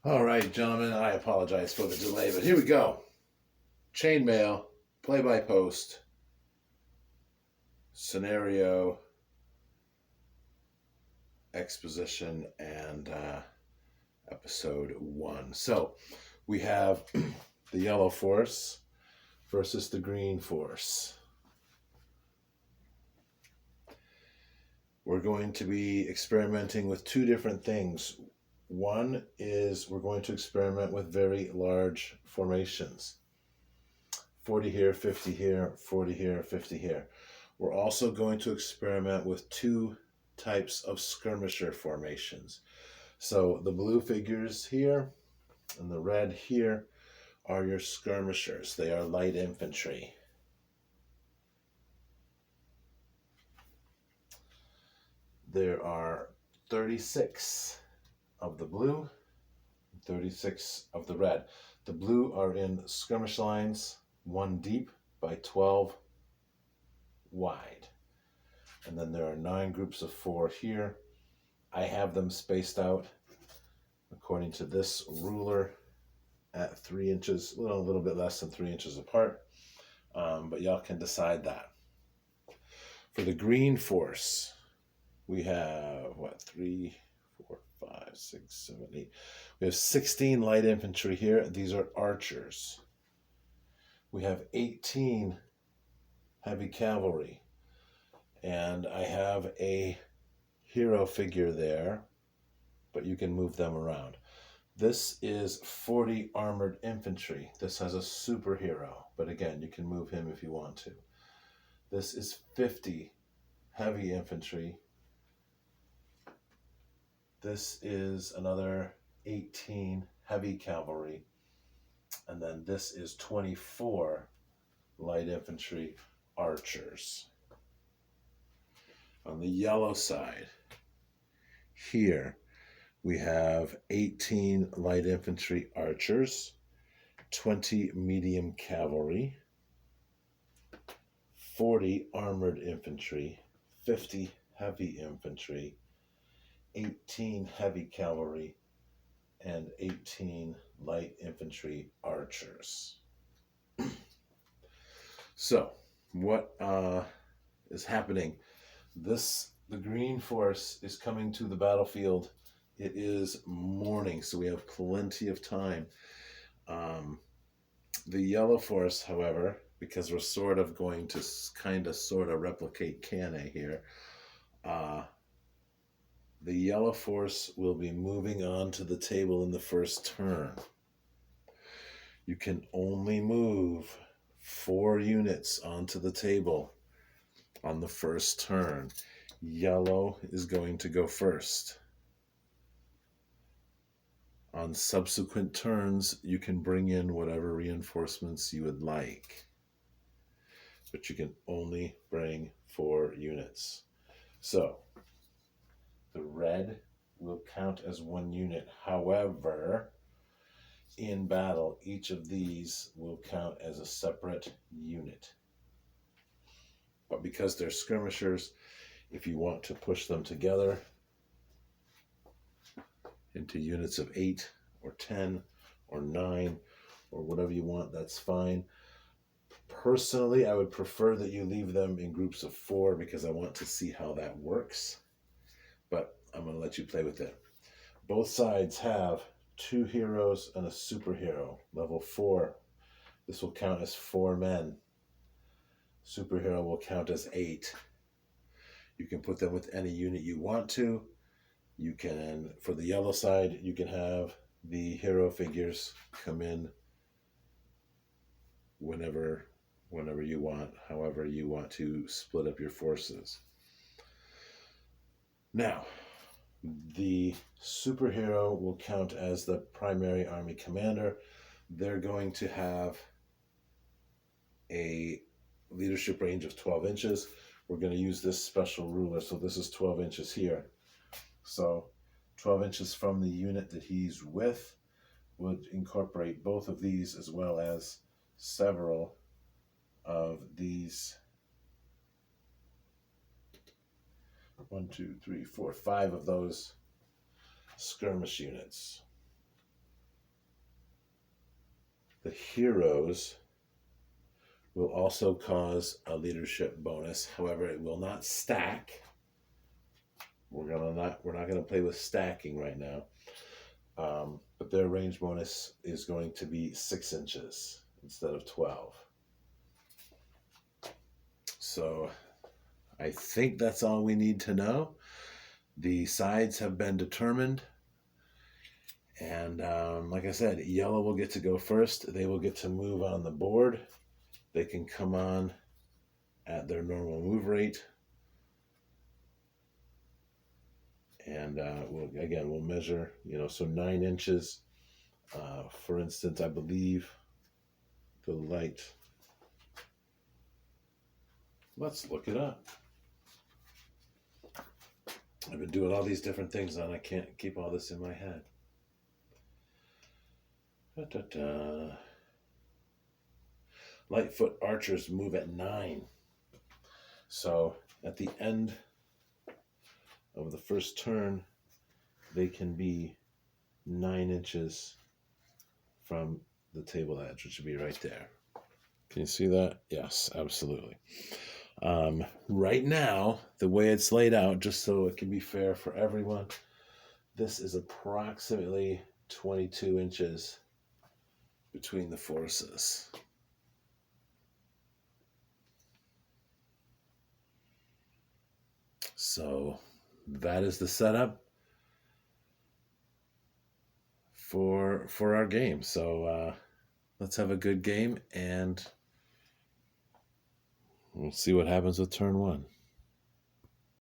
All right, gentlemen, I apologize for the delay, but here we go. Chainmail, play by post, scenario, exposition, and episode 1. So we have the yellow force versus the green force. We're going to be experimenting with two different things. One is we're going to experiment with very large formations. 40 here, 50 here, 40 here, 50 here. We're also going to experiment with two types of skirmisher formations. So the blue figures here and the red here are your skirmishers. They are light infantry. There are 36 of the blue, 36 of the red. The blue are in skirmish lines 1 deep by 12 wide. And then there are 9 groups of 4 here. I have them spaced out according to this ruler at 3 inches, a little bit less than 3 inches apart. But y'all can decide that. For the green force, we have, 3, 4, 5, 6, 7, 8. We have 16 light infantry here. These are archers. We have 18 heavy cavalry. And I have a hero figure there, but you can move them around. This is 40 armored infantry. This has a superhero, but again, you can move him if you want to. This is 50 heavy infantry. This is another 18 heavy cavalry. And then this is 24 light infantry archers. On the yellow side, here we have 18 light infantry archers, 20 medium cavalry, 40 armored infantry, 50 heavy infantry, 18 heavy cavalry, and 18 light infantry archers. So, what is happening? The green force is coming to the battlefield. It is morning, so we have plenty of time. The yellow force, however, because we're sort of going to sort of replicate Cannae here, the yellow force will be moving on to the table in the first turn. You can only move 4 units onto the table on the first turn. Yellow is going to go first. On subsequent turns, you can bring in whatever reinforcements you would like, but you can only bring 4 units. So the red will count as 1 unit. However, in battle, each of these will count as a separate unit. But because they're skirmishers, if you want to push them together into units of 8 or 10 or 9 or whatever you want, that's fine. Personally, I would prefer that you leave them in groups of 4 because I want to see how that works. But I'm going to let you play with it. Both sides have 2 heroes and a superhero. Level 4. This will count as 4 men. Superhero will count as 8. You can put them with any unit you want to. You can, for the yellow side, you can have the hero figures come in whenever you want, however you want to split up your forces. Now, the superhero will count as the primary army commander. They're going to have a leadership range of 12 inches. We're going to use this special ruler, so this is 12 inches here. So 12 inches from the unit that he's with would incorporate both of these as well as several of these 1, 2, 3, 4, 5 of those skirmish units. The heroes will also cause a leadership bonus. However, it will not stack. We're not gonna play with stacking right now. But their range bonus is going to be 6 inches instead of 12. So I think that's all we need to know. The sides have been determined. And like I said, yellow will get to go first. They will get to move on the board. They can come on at their normal move rate. And we'll measure, so 9 inches. For instance, I believe the light. Let's look it up. I've been doing all these different things and I can't keep all this in my head. Lightfoot archers move at 9. So at the end of the first turn, they can be 9 inches from the table edge, which would be right there. Can you see that? Yes, absolutely. Right now, the way it's laid out, just so it can be fair for everyone, this is approximately 22 inches between the forces. So that is the setup for our game. So let's have a good game, and we'll see what happens with turn 1.